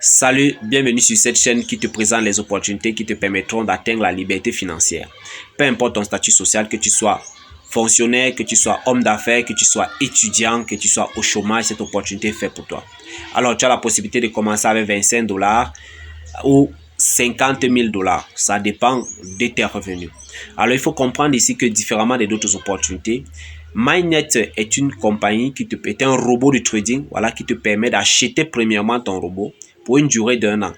Salut, bienvenue sur cette chaîne qui te présente les opportunités qui te permettront d'atteindre la liberté financière. Peu importe ton statut social, que tu sois fonctionnaire, que tu sois homme d'affaires, que tu sois étudiant, que tu sois au chômage, cette opportunité est faite pour toi. Alors, tu as la possibilité de commencer avec 25 $ ou 50 000 $. Ça dépend de tes revenus. Alors, il faut comprendre ici que différemment des autres opportunités, MyNet est une compagnie qui est un robot de trading, voilà, qui te permet d'acheter premièrement ton robot pour une durée d'1 an.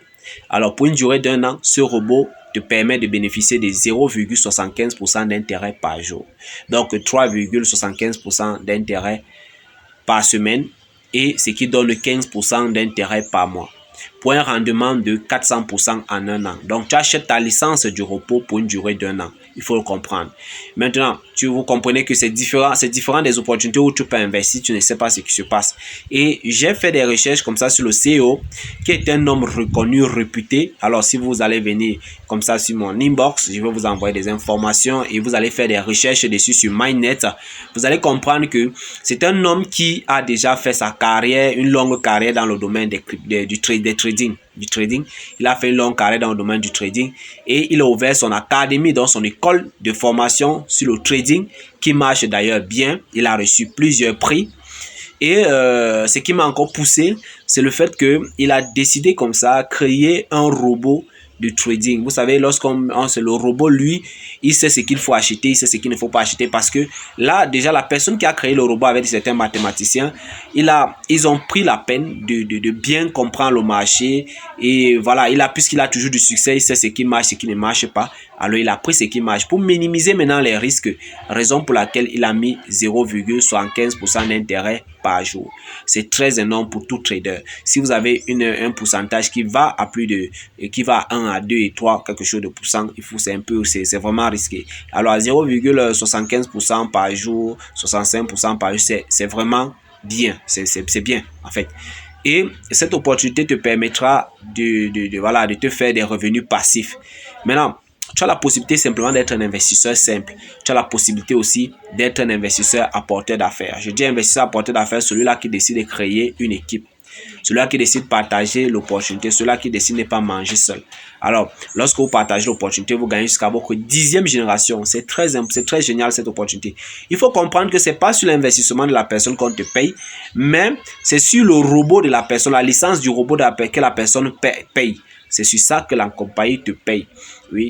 Alors, pour une durée d'1 an, ce robot te permet de bénéficier de 0,75% d'intérêt par jour. Donc, 3,75% d'intérêt par semaine et ce qui donne 15% d'intérêt par mois. Pour un rendement de 400% en 1 an. Donc, tu achètes ta licence du repos pour une durée d'1 an. Il faut le comprendre. Maintenant, vous comprenez que c'est différent des opportunités où tu peux investir, tu ne sais pas ce qui se passe. Et j'ai fait des recherches comme ça sur le CEO, qui est un homme reconnu, réputé. Alors, si vous allez venir comme ça sur mon inbox, je vais vous envoyer des informations et vous allez faire des recherches dessus sur MyNet. Vous allez comprendre que c'est un homme qui a déjà fait sa carrière, une longue carrière dans le domaine du trading. Il a fait une longue carrière dans le domaine du trading et il a ouvert son académie, dans son école de formation sur le trading qui marche d'ailleurs bien. Il a reçu plusieurs prix. Et ce qui m'a encore poussé, c'est le fait qu'il a décidé comme ça créer un robot de trading. Vous savez, c'est le robot, lui, il sait ce qu'il faut acheter, il sait ce qu'il ne faut pas acheter, parce que là, déjà, la personne qui a créé le robot avec certains mathématiciens, ils ont pris la peine de bien comprendre le marché. Et voilà, puisqu'il a toujours du succès, il sait ce qui marche, ce qui ne marche pas. Alors, il a pris ce qui marche pour minimiser maintenant les risques, raison pour laquelle il a mis 0,75% d'intérêt par jour. C'est très énorme pour tout trader. Si vous avez un pourcentage qui va à qui va à 1 à 2 et 3, quelque chose de pourcent, c'est vraiment risqué. Alors, 0,75% par jour, 65% par jour, c'est vraiment bien. C'est bien, en fait. Et cette opportunité te permettra de te faire des revenus passifs. Maintenant, tu as la possibilité simplement d'être un investisseur simple. Tu as la possibilité aussi d'être un investisseur à portée d'affaires. Je dis investisseur à portée d'affaires, celui-là qui décide de créer une équipe. Celui-là qui décide de partager l'opportunité. Celui-là qui décide de ne pas manger seul. Alors, lorsque vous partagez l'opportunité, vous gagnez jusqu'à votre 10e génération. C'est très génial cette opportunité. Il faut comprendre que ce n'est pas sur l'investissement de la personne qu'on te paye, mais c'est sur le robot de la personne, la licence du robot que la personne paye. C'est sur ça que la compagnie te paye. Oui.